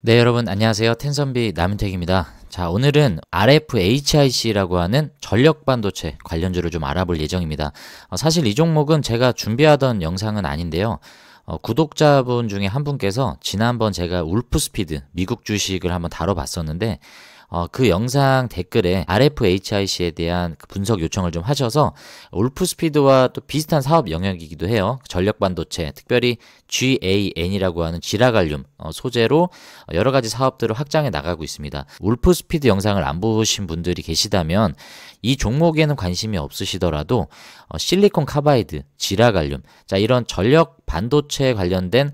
네, 여러분 안녕하세요. 텐선비 남은택입니다. 자, 오늘은 RFHIC라고 하는 전력 반도체 관련주를 좀 알아볼 예정입니다. 사실 이 종목은 제가 준비하던 영상은 아닌데요. 구독자분 중에 한 분께서 지난번 제가 울프스피드 미국 주식을 한번 다뤄봤었는데 그 영상 댓글에 RFHIC에 대한 분석 요청을 좀 하셔서 울프스피드와 또 비슷한 사업 영역이기도 해요. 전력 반도체, 특별히 GaN이라고 하는 지라갈륨 소재로 여러 가지 사업들을 확장해 나가고 있습니다. 울프스피드 영상을 안 보신 분들이 계시다면 이 종목에는 관심이 없으시더라도 실리콘 카바이드, 지라갈륨, 자 이런 전력 반도체 관련된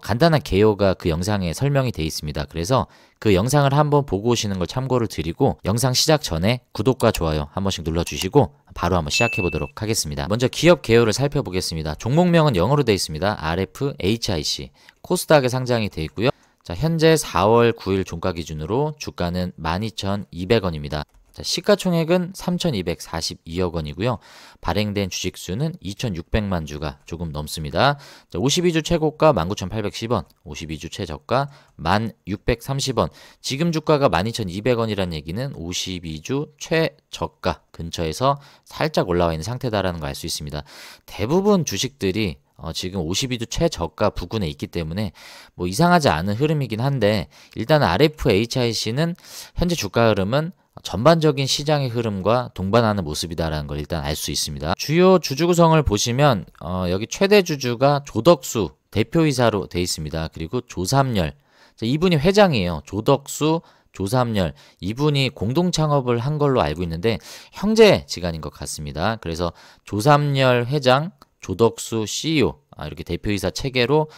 간단한 개요가 그 영상에 설명이 되어 있습니다. 그래서 그 영상을 한번 보고 오시는 걸 참고를 드리고 영상 시작 전에 구독과 좋아요 한 번씩 눌러주시고 바로 한번 시작해 보도록 하겠습니다. 먼저 기업 개요를 살펴보겠습니다. 종목명은 영어로 되어 있습니다. RFHIC 코스닥에 상장이 되어 있고요. 자, 현재 4월 9일 종가 기준으로 주가는 12,200원입니다. 자, 시가총액은 3,242억 원이고요. 발행된 주식수는 2,600만 주가 조금 넘습니다. 자, 52주 최고가 19,810원, 52주 최저가 1,630원. 지금 주가가 12,200원이라는 얘기는 52주 최저가 근처에서 살짝 올라와 있는 상태다라는 걸 알 수 있습니다. 대부분 주식들이 지금 52주 최저가 부근에 있기 때문에 뭐 이상하지 않은 흐름이긴 한데 일단 RFHIC는 현재 주가 흐름은 전반적인 시장의 흐름과 동반하는 모습이다라는 걸 일단 알 수 있습니다. 주요 주주 구성을 보시면 여기 최대 주주가 조덕수 대표이사로 되어 있습니다. 그리고 조삼열, 이분이 회장이에요. 조덕수, 조삼열, 이분이 공동 창업을 한 걸로 알고 있는데 형제지간인 것 같습니다. 그래서 조삼열 회장, 조덕수 CEO 이렇게 대표이사 체계로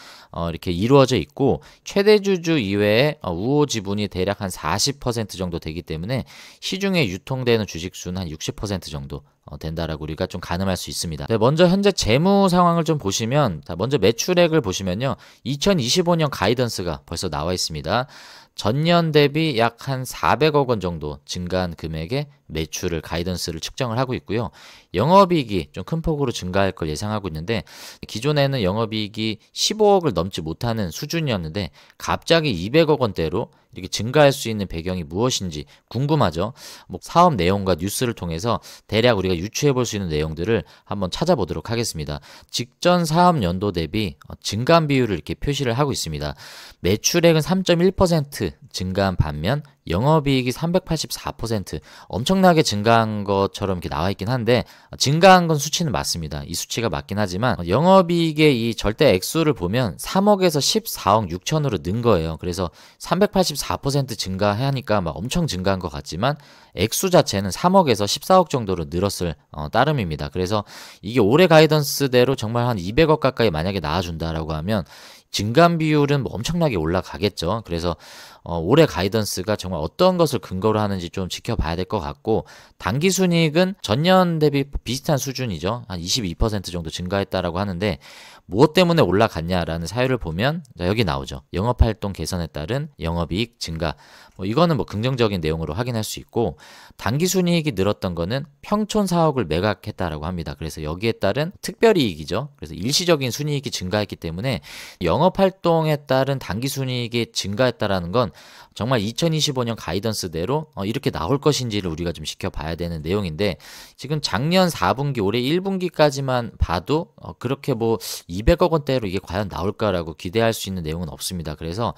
이렇게 이루어져 있고 최대 주주 이외에 우호 지분이 대략 한 40% 정도 되기 때문에 시중에 유통되는 주식수는 한 60% 정도 된다라고 우리가 좀 가늠할 수 있습니다. 네, 먼저 현재 재무 상황을 좀 보시면 먼저 매출액을 보시면요. 2025년 가이던스가 벌써 나와 있습니다. 전년 대비 약 한 400억 원 정도 증가한 금액의 매출을 가이던스를 측정을 하고 있고요. 영업이익이 좀 큰 폭으로 증가할 걸 예상하고 있는데 기존에는 영업이익이 15억을 넘지 못하는 수준이었는데 갑자기 200억 원대로 이렇게 증가할 수 있는 배경이 무엇인지 궁금하죠. 뭐 사업 내용과 뉴스를 통해서 대략 우리가 유추해 볼 수 있는 내용들을 한번 찾아보도록 하겠습니다. 직전 사업 연도 대비 증가한 비율을 이렇게 표시를 하고 있습니다. 매출액은 3.1% 증가한 반면 영업이익이 384% 엄청나게 증가한 것처럼 이렇게 나와 있긴 한데 증가한 건 수치는 맞습니다. 이 수치가 맞긴 하지만 영업이익의 이 절대 액수를 보면 3억에서 14억 6천으로 는 거예요. 그래서 384% 증가하니까 막 엄청 증가한 것 같지만 액수 자체는 3억에서 14억 정도로 늘었을 따름입니다. 그래서 이게 올해 가이던스대로 정말 한 200억 가까이 만약에 나와준다라고 하면 증감 비율은 뭐 엄청나게 올라가겠죠. 그래서 올해 가이던스가 정말 어떤 것을 근거로 하는지 좀 지켜봐야 될 것 같고 당기순이익은 전년 대비 비슷한 수준이죠. 한 22% 정도 증가했다라고 하는데 무엇 때문에 올라갔냐라는 사유를 보면 여기 나오죠. 영업활동 개선에 따른 영업이익 증가. 이거는 뭐 긍정적인 내용으로 확인할 수 있고 당기순이익이 늘었던 거는 평촌 사옥을 매각했다라고 합니다. 그래서 여기에 따른 특별이익이죠. 그래서 일시적인 순이익이 증가했기 때문에 영업활동에 따른 당기순이익이 증가했다라는 건 정말 2025년 가이던스대로 이렇게 나올 것인지를 우리가 좀 지켜봐야 되는 내용인데 지금 작년 4분기 올해 1분기까지만 봐도 그렇게 뭐 200억 원대로 이게 과연 나올까라고 기대할 수 있는 내용은 없습니다. 그래서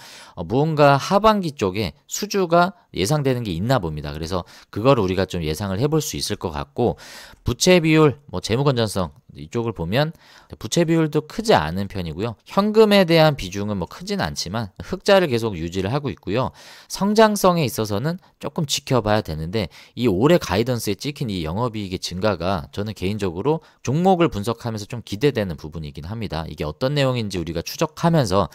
무언가 하반기 쪽에 수주가 예상되는 게 있나 봅니다. 그래서 그거를 우리가 좀 예상을 해볼 수 있을 것 같고 부채 비율, 뭐 재무 건전성 이쪽을 보면 부채 비율도 크지 않은 편이고요. 현금에 대한 비중은 뭐 크진 않지만 흑자를 계속 유지를 하고 있고요. 성장성에 있어서는 조금 지켜봐야 되는데 이 올해 가이던스에 찍힌 이 영업이익의 증가가 저는 개인적으로 종목을 분석하면서 좀 기대되는 부분이긴 합니다. 이게 어떤 내용인지 우리가 추적하면서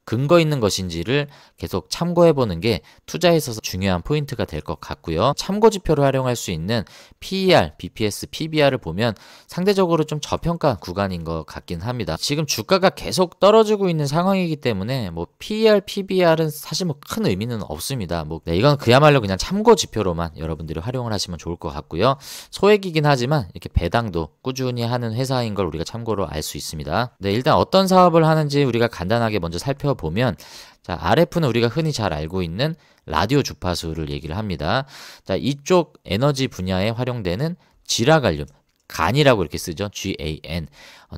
근거 있는 것인지를 계속 참고해보는 게 투자에 있어서 중요한 포인트가 될 것 같고요. 참고지표로 활용할 수 있는 PER, BPS, PBR을 보면 상대적으로 좀 저평가 구간인 것 같긴 합니다. 지금 주가가 계속 떨어지고 있는 상황이기 때문에 뭐 PER, PBR은 사실 뭐 큰 의미는 없습니다. 이건 그야말로 그냥 참고지표로만 여러분들이 활용을 하시면 좋을 것 같고요. 소액이긴 하지만 이렇게 배당도 꾸준히 하는 회사인 걸 우리가 참고로 알 수 있습니다. 네, 일단 어떤 사업을 하는지 우리가 간단하게 먼저 살펴 살펴보면 자, RF는 우리가 흔히 잘 알고 있는 라디오 주파수를 얘기를 합니다. 자, 이쪽 에너지 분야에 활용되는 지라갈륨, 간이라고 이렇게 쓰죠. GAN.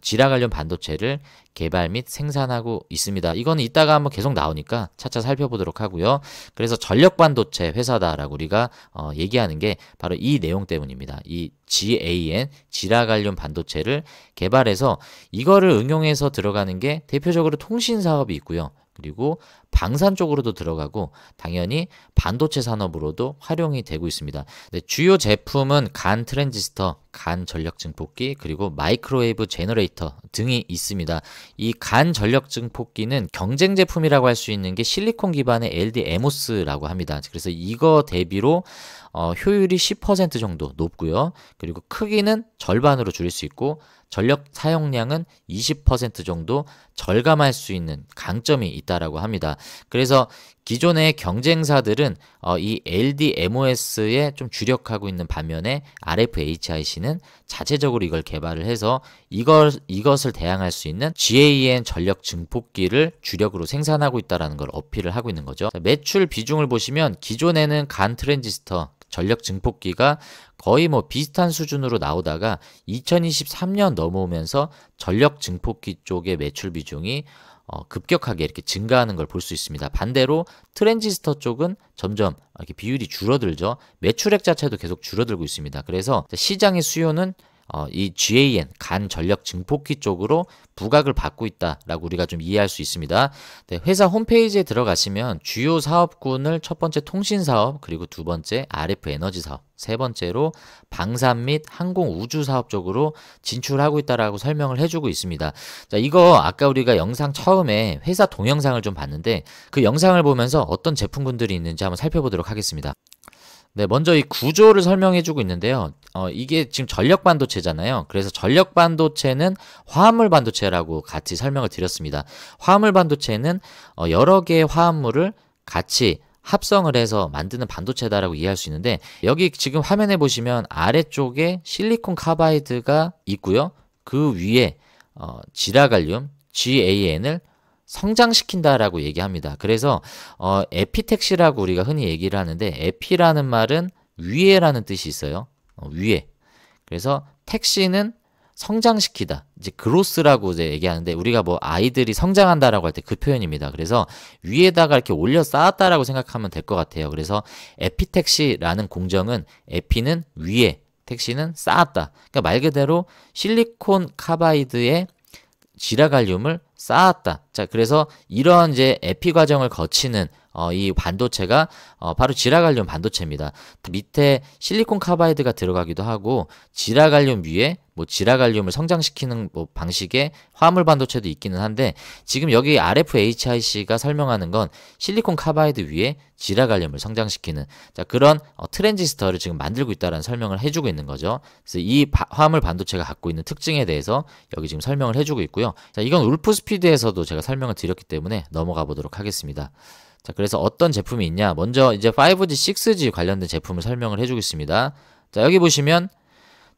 지라갈륨 반도체를 개발 및 생산하고 있습니다. 이거는 이따가 한번 계속 나오니까 차차 살펴보도록 하고요. 그래서 전력 반도체 회사다라고 우리가 얘기하는 게 바로 이 내용 때문입니다. 이 GAN, 지라갈륨 반도체를 개발해서 이거를 응용해서 들어가는 게 대표적으로 통신 사업이 있고요. 그리고 방산 쪽으로도 들어가고 당연히 반도체 산업으로도 활용이 되고 있습니다. 네, 주요 제품은 간 트랜지스터, 간 전력 증폭기, 그리고 마이크로웨이브 제너레이터 등이 있습니다. 이 간 전력 증폭기는 경쟁 제품이라고 할 수 있는 게 실리콘 기반의 LDMOS라고 합니다. 그래서 이거 대비로 효율이 10% 정도 높고요. 그리고 크기는 절반으로 줄일 수 있고 전력 사용량은 20% 정도 절감할 수 있는 강점이 있다라고 합니다. 그래서 기존의 경쟁사들은 이 LDMOS에 좀 주력하고 있는 반면에 RFHIC는 자체적으로 이걸 개발을 해서 이것을 대항할 수 있는 GAN 전력 증폭기를 주력으로 생산하고 있다는 걸 어필을 하고 있는 거죠. 매출 비중을 보시면 기존에는 간 트랜지스터 전력 증폭기가 거의 뭐 비슷한 수준으로 나오다가 2023년 넘어오면서 전력 증폭기 쪽의 매출 비중이 급격하게 이렇게 증가하는 걸 볼 수 있습니다. 반대로 트랜지스터 쪽은 점점 이렇게 비율이 줄어들죠. 매출액 자체도 계속 줄어들고 있습니다. 그래서 시장의 수요는 이 GAN, 간 전력 증폭기 쪽으로 부각을 받고 있다라고 우리가 좀 이해할 수 있습니다. 네, 회사 홈페이지에 들어가시면 주요 사업군을 첫 번째 통신 사업, 그리고 두 번째 RF 에너지 사업, 세 번째로 방산 및 항공 우주 사업 쪽으로 진출하고 있다라고 설명을 해주고 있습니다. 자, 이거 아까 우리가 영상 처음에 회사 동영상을 좀 봤는데 그 영상을 보면서 어떤 제품군들이 있는지 한번 살펴보도록 하겠습니다. 네, 먼저 이 구조를 설명해주고 있는데요. 이게 지금 전력 반도체잖아요. 그래서 전력 반도체는 화합물 반도체라고 같이 설명을 드렸습니다. 화합물 반도체는 여러 개의 화합물을 같이 합성을 해서 만드는 반도체다라고 이해할 수 있는데 여기 지금 화면에 보시면 아래쪽에 실리콘 카바이드가 있고요. 그 위에 지라갈륨 GAN을 성장시킨다라고 얘기합니다. 그래서 에피택시라고 우리가 흔히 얘기를 하는데 에피라는 말은 위에라는 뜻이 있어요. 위에. 그래서 택시는 성장시키다. 이제 그로스라고 이제 얘기하는데 우리가 뭐 아이들이 성장한다라고 할 때 그 표현입니다. 그래서 위에다가 이렇게 올려 쌓았다라고 생각하면 될 것 같아요. 그래서 에피택시라는 공정은 에피는 위에, 택시는 쌓았다. 그러니까 말 그대로 실리콘 카바이드에 지라갈륨을 쌓았다. 자, 그래서 이런 이제 에피 과정을 거치는 이 반도체가 바로 지라갈륨 반도체입니다. 밑에 실리콘 카바이드가 들어가기도 하고 지라갈륨 위에 뭐 지라갈륨을 성장시키는 뭐 방식의 화물 반도체도 있기는 한데 지금 여기 RFHIC가 설명하는 건 실리콘 카바이드 위에 지라갈륨을 성장시키는 자 그런 트랜지스터를 지금 만들고 있다는 설명을 해주고 있는 거죠. 그래서 이 화물 반도체가 갖고 있는 특징에 대해서 여기 지금 설명을 해주고 있고요. 자, 이건 울프스피드에서도 제가 설명을 드렸기 때문에 넘어가 보도록 하겠습니다. 자, 그래서 어떤 제품이 있냐? 먼저 이제 5G, 6G 관련된 제품을 설명을 해주겠습니다. 자, 여기 보시면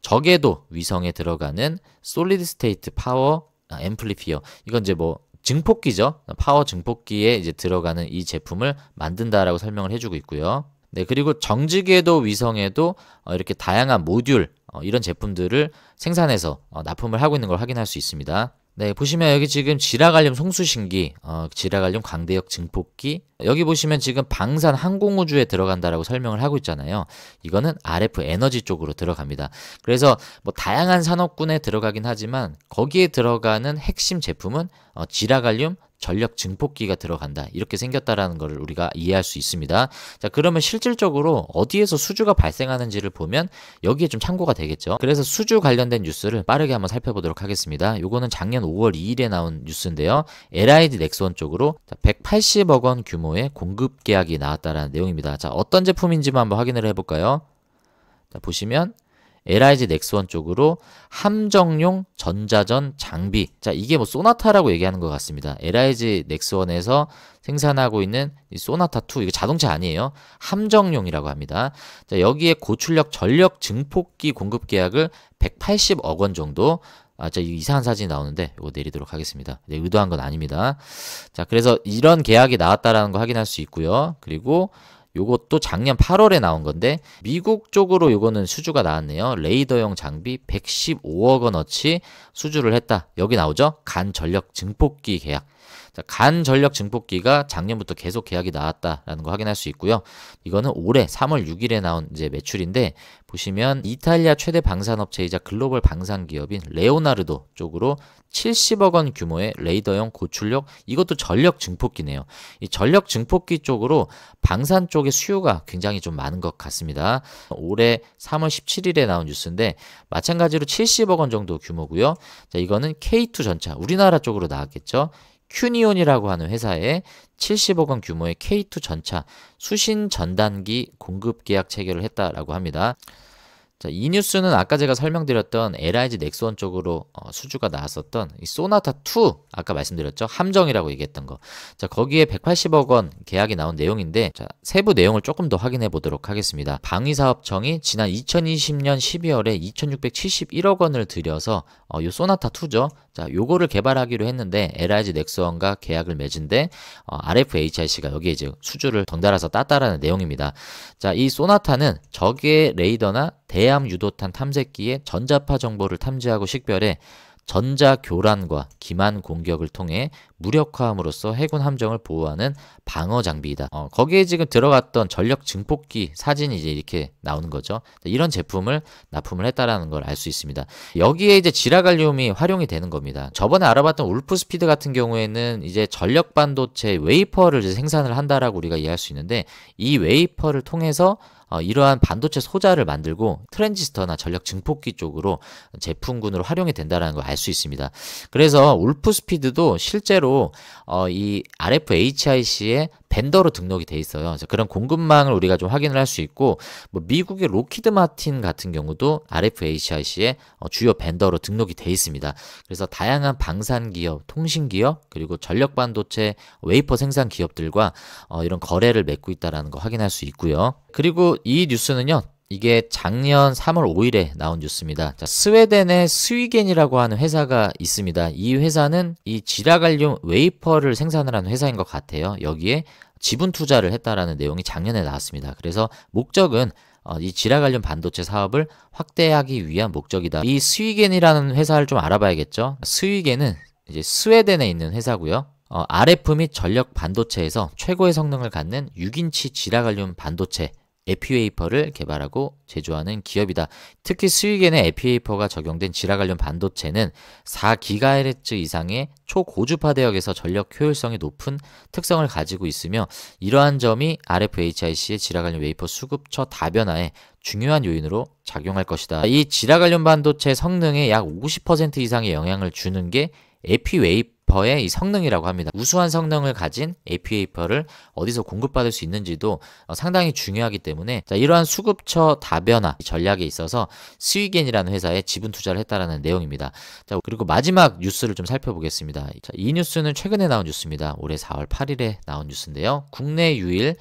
저궤도 위성에 들어가는 솔리드 스테이트 파워 앰플리피어. 이건 이제 뭐 증폭기죠. 파워 증폭기에 이제 들어가는 이 제품을 만든다라고 설명을 해주고 있고요. 네, 그리고 정지궤도 위성에도 이렇게 다양한 모듈 이런 제품들을 생산해서 납품을 하고 있는 걸 확인할 수 있습니다. 네, 보시면 여기 지금 지라갈륨 송수신기, 지라갈륨 광대역 증폭기, 여기 보시면 지금 방산 항공우주에 들어간다라고 설명을 하고 있잖아요. 이거는 RF 에너지 쪽으로 들어갑니다. 그래서 뭐 다양한 산업군에 들어가긴 하지만 거기에 들어가는 핵심 제품은 지라갈륨 전력 증폭기가 들어간다. 이렇게 생겼다라는 것을 우리가 이해할 수 있습니다. 자, 그러면 실질적으로 어디에서 수주가 발생하는지를 보면 여기에 좀 참고가 되겠죠. 그래서 수주 관련된 뉴스를 빠르게 한번 살펴보도록 하겠습니다. 요거는 작년 5월 2일에 나온 뉴스인데요. LIG 넥스원 쪽으로 180억 원 규모의 공급 계약이 나왔다라는 내용입니다. 자, 어떤 제품인지만 한번 확인을 해볼까요? 자, 보시면 LIG 넥스원 쪽으로 함정용 전자전 장비. 자, 이게 뭐 소나타라고 얘기하는 것 같습니다. LIG 넥스원에서 생산하고 있는 이 소나타2, 이거 자동차 아니에요. 함정용이라고 합니다. 자, 여기에 고출력 전력 증폭기 공급 계약을 180억 원 정도 이 이상한 사진이 나오는데 이거 내리도록 하겠습니다. 네, 의도한 건 아닙니다. 자, 그래서 이런 계약이 나왔다라는 거 확인할 수 있고요. 그리고 요것도 작년 8월에 나온 건데 미국 쪽으로 요거는 수주가 나왔네요. 레이더용 장비 115억 원어치 수주를 했다. 여기 나오죠? 간 전력 증폭기 계약. 자, 간 전력 증폭기가 작년부터 계속 계약이 나왔다라는 거 확인할 수 있고요. 이거는 올해 3월 6일에 나온 이제 매출인데 보시면 이탈리아 최대 방산업체이자 글로벌 방산 기업인 레오나르도 쪽으로 70억 원 규모의 레이더용 고출력, 이것도 전력 증폭기네요. 이 전력 증폭기 쪽으로 방산 쪽의 수요가 굉장히 좀 많은 것 같습니다. 올해 3월 17일에 나온 뉴스인데 마찬가지로 70억 원 정도 규모고요. 자, 이거는 K2 전차, 우리나라 쪽으로 나왔겠죠. 큐니온이라고 하는 회사에 70억 원 규모의 K2 전차 수신 전단기 공급 계약 체결을 했다라고 합니다. 자, 이 뉴스는 아까 제가 설명드렸던 LIG 넥스원 쪽으로 수주가 나왔었던 이 소나타2, 아까 말씀드렸죠? 함정이라고 얘기했던 거. 자, 거기에 180억 원 계약이 나온 내용인데, 자, 세부 내용을 조금 더 확인해 보도록 하겠습니다. 방위사업청이 지난 2020년 12월에 2671억 원을 들여서 요 소나타2죠. 자, 요거를 개발하기로 했는데 LIG 넥스원과 계약을 맺은데 RFHIC가 여기에 이제 수주를 덩달아서 땄다라는 내용입니다. 자, 이 소나타는 적의 레이더나 대함 유도탄 탐색기의 전자파 정보를 탐지하고 식별해 전자 교란과 기만 공격을 통해 무력화함으로써 해군 함정을 보호하는 방어 장비이다. 거기에 지금 들어갔던 전력 증폭기 사진이 이제 이렇게 나오는 거죠. 이런 제품을 납품을 했다라는 걸 알 수 있습니다. 여기에 이제 지라갈륨이 활용이 되는 겁니다. 저번에 알아봤던 울프스피드 같은 경우에는 이제 전력 반도체 웨이퍼를 이제 생산을 한다라고 우리가 이해할 수 있는데 이 웨이퍼를 통해서 이러한 반도체 소자를 만들고 트랜지스터나 전력 증폭기 쪽으로 제품군으로 활용이 된다는 걸 알 수 있습니다. 그래서 울프스피드도 실제로 이 RFHIC의 벤더로 등록이 돼 있어요. 그런 공급망을 우리가 좀 확인을 할 수 있고, 뭐 미국의 로키드 마틴 같은 경우도 RFHIC의 주요 벤더로 등록이 돼 있습니다. 그래서 다양한 방산 기업, 통신 기업, 그리고 전력 반도체 웨이퍼 생산 기업들과 이런 거래를 맺고 있다는 거 확인할 수 있고요. 그리고 이 뉴스는요, 이게 작년 3월 5일에 나온 뉴스입니다. 자, 스웨덴의 스위겐이라고 하는 회사가 있습니다. 이 회사는 이 지라갈륨 웨이퍼를 생산을 하는 회사인 것 같아요. 여기에 지분 투자를 했다라는 내용이 작년에 나왔습니다. 그래서 목적은 이 지라갈륨 반도체 사업을 확대하기 위한 목적이다. 이 스위겐이라는 회사를 좀 알아봐야겠죠. 스위겐은 이제 스웨덴에 있는 회사고요. RF 및 전력 반도체에서 최고의 성능을 갖는 6인치 지라갈륨 반도체 에피웨이퍼를 개발하고 제조하는 기업이다. 특히 스위겐의 에피웨이퍼가 적용된 지라갈륨 반도체는 4GHz 이상의 초고주파 대역에서 전력 효율성이 높은 특성을 가지고 있으며 이러한 점이 RFHIC의 지라갈륨 웨이퍼 수급처 다변화에 중요한 요인으로 작용할 것이다. 이 지라갈륨 반도체 성능에 약 50% 이상의 영향을 주는 게 에피웨이퍼의 이 성능이라고 합니다. 우수한 성능을 가진 에피웨이퍼를 어디서 공급받을 수 있는지도 상당히 중요하기 때문에 이러한 수급처 다변화 전략에 있어서 스위겐이라는 회사에 지분 투자를 했다라는 내용입니다. 자, 그리고 마지막 뉴스를 좀 살펴보겠습니다. 자, 이 뉴스는 최근에 나온 뉴스입니다. 올해 4월 8일에 나온 뉴스인데요. 국내 유일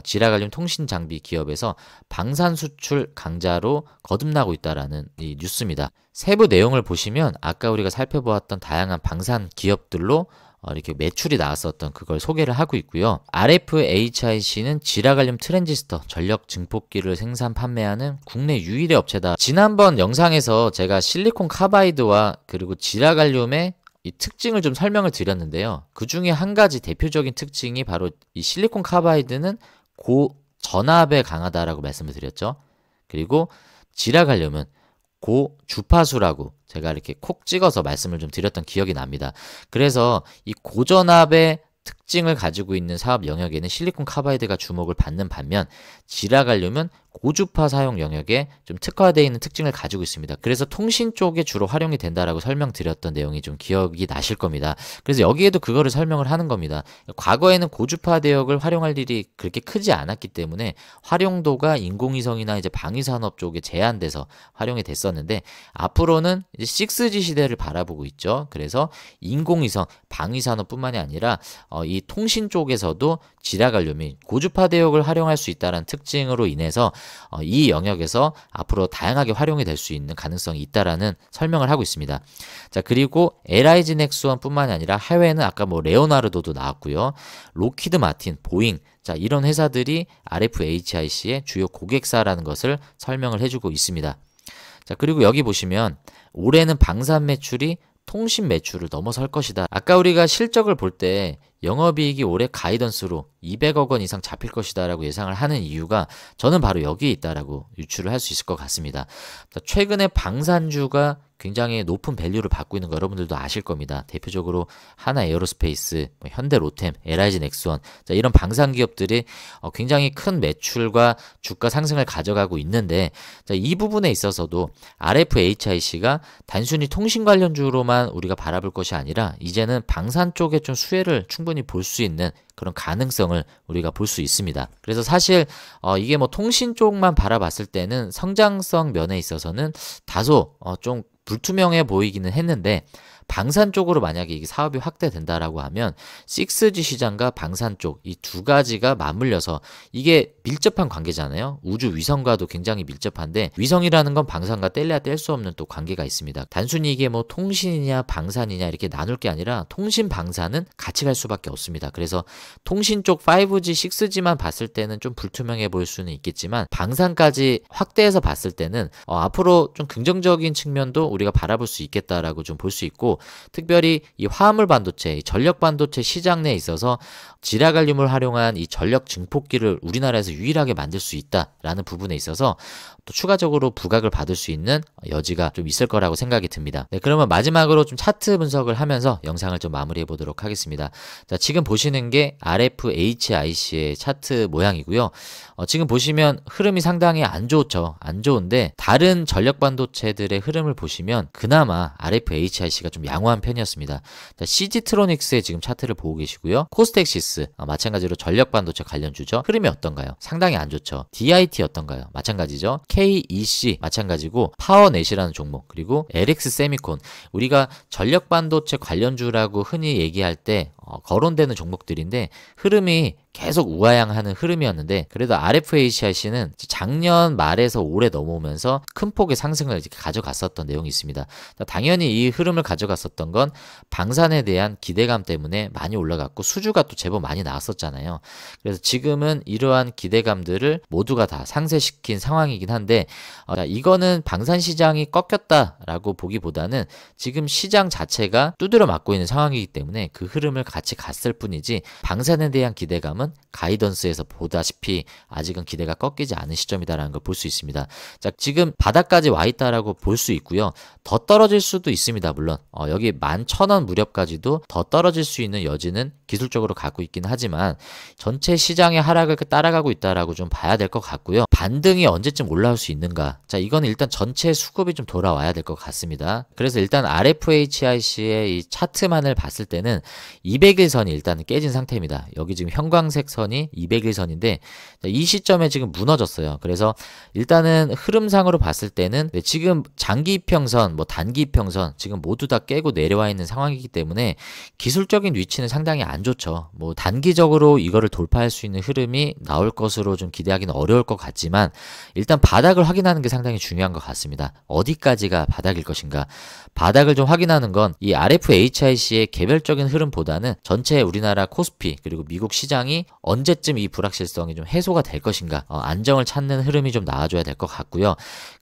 지라갈륨 통신 장비 기업에서 방산 수출 강자로 거듭나고 있다라는 이 뉴스입니다. 세부 내용을 보시면 아까 우리가 살펴보았던 다양한 방산 기업들로 이렇게 매출이 나왔었던 그걸 소개를 하고 있고요. RFHIC는 지라갈륨 트랜지스터 전력 증폭기를 생산 판매하는 국내 유일의 업체다. 지난번 영상에서 제가 실리콘 카바이드와 그리고 지라갈륨의 이 특징을 좀 설명을 드렸는데요. 그 중에 한 가지 대표적인 특징이 바로 이 실리콘 카바이드는 고전압에 강하다라고 말씀을 드렸죠. 그리고 지라갈륨은 고주파수라고 제가 이렇게 콕 찍어서 말씀을 좀 드렸던 기억이 납니다. 그래서 이 고전압의 특징을 가지고 있는 사업 영역에는 실리콘 카바이드가 주목을 받는 반면 지라갈륨은 고주파 사용 영역에 좀 특화되어 있는 특징을 가지고 있습니다. 그래서 통신 쪽에 주로 활용이 된다라고 설명드렸던 내용이 좀 기억이 나실 겁니다. 그래서 여기에도 그거를 설명을 하는 겁니다. 과거에는 고주파 대역을 활용할 일이 그렇게 크지 않았기 때문에 활용도가 인공위성이나 이제 방위산업 쪽에 제한돼서 활용이 됐었는데 앞으로는 이제 6G 시대를 바라보고 있죠. 그래서 인공위성, 방위산업뿐만이 아니라 이 이 통신 쪽에서도 지라갈륨이 고주파 대역을 활용할 수 있다는 특징으로 인해서 이 영역에서 앞으로 다양하게 활용이 될 수 있는 가능성이 있다라는 설명을 하고 있습니다. 자, 그리고 LIG 넥스원뿐만이 아니라 해외에는 아까 뭐 레오나르도도 나왔고요. 로키드 마틴, 보잉, 자, 이런 회사들이 RFHIC의 주요 고객사라는 것을 설명을 해주고 있습니다. 자, 그리고 여기 보시면 올해는 방산 매출이 통신 매출을 넘어설 것이다. 아까 우리가 실적을 볼 때 영업이익이 올해 가이던스로 200억 원 이상 잡힐 것이다 라고 예상을 하는 이유가 저는 바로 여기에 있다라고 유추를 할 수 있을 것 같습니다. 자, 최근에 방산주가 굉장히 높은 밸류를 받고 있는 거 여러분들도 아실 겁니다. 대표적으로 하나 에어로스페이스, 현대 로템, LIG 넥스원, 자, 이런 방산 기업들이 굉장히 큰 매출과 주가 상승을 가져가고 있는데, 자, 이 부분에 있어서도 RFHIC가 단순히 통신 관련주로만 우리가 바라볼 것이 아니라 이제는 방산 쪽에 좀 수혜를 충분히 볼 수 있는 그런 가능성을 우리가 볼 수 있습니다. 그래서 사실 이게 뭐 통신 쪽만 바라봤을 때는 성장성 면에 있어서는 다소 좀 불투명해 보이기는 했는데, 방산 쪽으로 만약에 이게 사업이 확대된다라고 하면 6G 시장과 방산 쪽 이 두 가지가 맞물려서 이게 밀접한 관계잖아요. 우주 위성과도 굉장히 밀접한데 위성이라는 건 방산과 뗄래야 뗄 수 없는 또 관계가 있습니다. 단순히 이게 뭐 통신이냐 방산이냐 이렇게 나눌 게 아니라 통신 방산은 같이 갈 수밖에 없습니다. 그래서 통신 쪽 5G, 6G만 봤을 때는 좀 불투명해 보일 수는 있겠지만 방산까지 확대해서 봤을 때는 앞으로 좀 긍정적인 측면도 우리가 바라볼 수 있겠다라고 좀 볼 수 있고, 특별히 이 화합물 반도체, 이 전력 반도체 시장 내에 있어서 지라갈륨을 활용한 이 전력 증폭기를 우리나라에서 유일하게 만들 수 있다라는 부분에 있어서 또 추가적으로 부각을 받을 수 있는 여지가 좀 있을 거라고 생각이 듭니다. 네, 그러면 마지막으로 좀 차트 분석을 하면서 영상을 좀 마무리해 보도록 하겠습니다. 자, 지금 보시는 게 RFHIC의 차트 모양이고요. 지금 보시면 흐름이 상당히 안 좋죠. 안 좋은데 다른 전력 반도체들의 흐름을 보시면 그나마 RFHIC가 좀 양호한 편이었습니다. 자, CG트로닉스의 지금 차트를 보고 계시고요. 코스텍시스 마찬가지로 전력 반도체 관련주죠. 흐름이 어떤가요? 상당히 안 좋죠. DIT 어떤가요? 마찬가지죠. KEC 마찬가지고 파워넷이라는 종목, 그리고 LX 세미콘, 우리가 전력 반도체 관련주라고 흔히 얘기할 때 거론되는 종목들인데 흐름이 계속 우하향하는 흐름이었는데, 그래도 RFHIC는 작년 말에서 올해 넘어오면서 큰 폭의 상승을 이렇게 가져갔었던 내용이 있습니다. 당연히 이 흐름을 가져갔었던 건 방산에 대한 기대감 때문에 많이 올라갔고 수주가 또 제법 많이 나왔었잖아요. 그래서 지금은 이러한 기대감들을 모두가 다 상쇄시킨 상황이긴 한데, 이거는 방산 시장이 꺾였다라고 보기보다는 지금 시장 자체가 두드려 맞고 있는 상황이기 때문에 그 흐름을 같이 갔을 뿐이지, 방산에 대한 기대감은 가이던스에서 보다시피 아직은 기대가 꺾이지 않은 시점이다라는 걸 볼 수 있습니다. 자, 지금 바닥까지 와 있다라고 볼 수 있고요. 더 떨어질 수도 있습니다. 물론 여기 11,000원 무렵까지도 더 떨어질 수 있는 여지는 기술적으로 갖고 있긴 하지만 전체 시장의 하락을 따라가고 있다라고 좀 봐야 될 것 같고요. 반등이 언제쯤 올라올 수 있는가? 자, 이거는 일단 전체 수급이 좀 돌아와야 될 것 같습니다. 그래서 일단 RFHIC의 이 차트만을 봤을 때는 200일선이 일단 깨진 상태입니다. 여기 지금 형광색 선이 200일선인데 이 시점에 지금 무너졌어요. 그래서 일단은 흐름상으로 봤을 때는 지금 장기 이평선, 뭐 단기 이평선 지금 모두 다 깨고 내려와 있는 상황이기 때문에 기술적인 위치는 상당히 안 좋죠. 뭐 단기적으로 이거를 돌파할 수 있는 흐름이 나올 것으로 좀 기대하기는 어려울 것 같지만 일단 바닥을 확인하는 게 상당히 중요한 것 같습니다. 어디까지가 바닥일 것인가? 바닥을 좀 확인하는 건 이 RFHIC의 개별적인 흐름보다는 전체 우리나라 코스피 그리고 미국 시장이 언제쯤 이 불확실성이 좀 해소가 될 것인가, 안정을 찾는 흐름이 좀 나와줘야 될 것 같고요.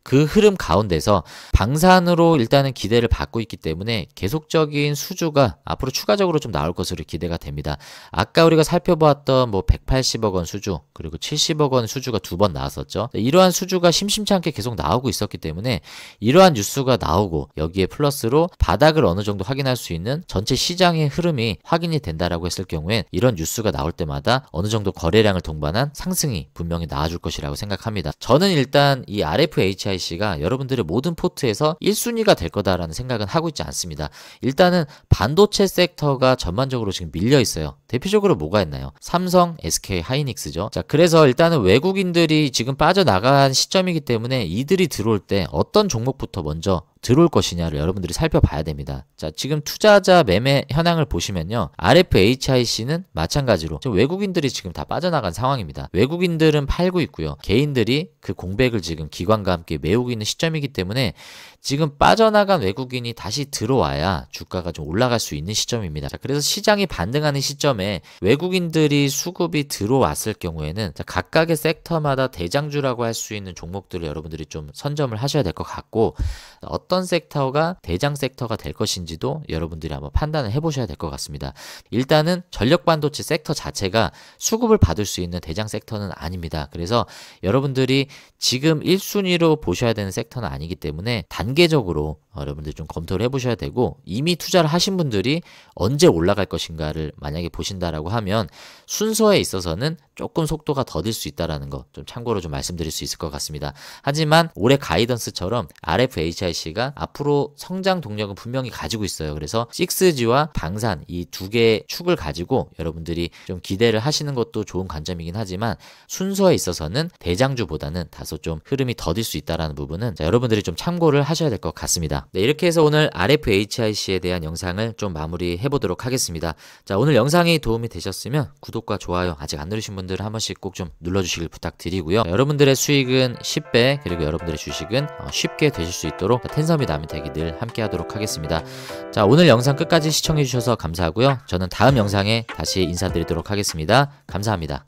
그 흐름 가운데서 방산으로 일단은 기대를 받고 있기 때문에 계속적인 수주가 앞으로 추가적으로 좀 나올 것으로 기대가 됩니다. 아까 우리가 살펴보았던 뭐 180억 원 수주 그리고 70억 원 수주가 두 번 나왔었죠. 이러한 수주가 심심치 않게 계속 나오고 있었기 때문에 이러한 뉴스가 나오고 여기에 플러스로 바닥을 어느 정도 확인할 수 있는 전체 시장의 흐름이 확인이 된다라고 했을 경우엔 이런 뉴스가 나올 때마다 어느 정도 거래량을 동반한 상승이 분명히 나와줄 것이라고 생각합니다. 저는 일단 이 RFHIC가 여러분들의 모든 포트에서 1순위가 될 거다라는 생각은 하고 있지 않습니다. 일단은 반도체 섹터가 전반적으로 지금 밀려 있어요. 대표적으로 뭐가 있나요? 삼성, SK 하이닉스죠. 자, 그래서 일단은 외국인들이 지금 빠져나간 시점이기 때문에 이들이 들어올 때 어떤 종목부터 먼저 들어올 것이냐를 여러분들이 살펴봐야 됩니다. 자, 지금 투자자 매매 현황을 보시면요. RFHIC는 마찬가지로 지금 외국인들이 지금 다 빠져나간 상황입니다. 외국인들은 팔고 있고요. 개인들이 그 공백을 지금 기관과 함께 메우고 있는 시점이기 때문에 지금 빠져나간 외국인이 다시 들어와야 주가가 좀 올라갈 수 있는 시점입니다. 자, 그래서 시장이 반등하는 시점에 외국인들이 수급이 들어왔을 경우에는 자, 각각의 섹터마다 대장주라고 할 수 있는 종목들을 여러분들이 좀 선점을 하셔야 될 것 같고, 어떤 섹터가 대장 섹터가 될 것인지도 여러분들이 한번 판단을 해보셔야 될 것 같습니다. 일단은 전력 반도체 섹터 자체가 수급을 받을 수 있는 대장 섹터는 아닙니다. 그래서 여러분들이 지금 1순위로 보셔야 되는 섹터는 아니기 때문에 단계적으로 여러분들 좀 검토를 해보셔야 되고, 이미 투자를 하신 분들이 언제 올라갈 것인가를 만약에 보신다라고 하면 순서에 있어서는 조금 속도가 더딜 수 있다라는 거 좀 참고로 좀 말씀드릴 수 있을 것 같습니다. 하지만 올해 가이던스처럼 RFHIC가 앞으로 성장 동력은 분명히 가지고 있어요. 그래서 6G와 방산 이 두 개의 축을 가지고 여러분들이 좀 기대를 하시는 것도 좋은 관점이긴 하지만 순서에 있어서는 대장주보다는 다소 좀 흐름이 더딜 수 있다라는 부분은 자, 여러분들이 좀 참고를 하셔야 될 것 같습니다. 네, 이렇게 해서 오늘 RFHIC에 대한 영상을 좀 마무리해 보도록 하겠습니다. 자, 오늘 영상이 도움이 되셨으면 구독과 좋아요 아직 안 누르신 분들 한 번씩 꼭 좀 눌러주시길 부탁드리고요. 자, 여러분들의 수익은 10배 그리고 여러분들의 주식은 쉽게 되실 수 있도록 텐섬이 남은택이 늘 함께 하도록 하겠습니다. 자, 오늘 영상 끝까지 시청해 주셔서 감사하고요. 저는 다음 영상에 다시 인사드리도록 하겠습니다. 감사합니다.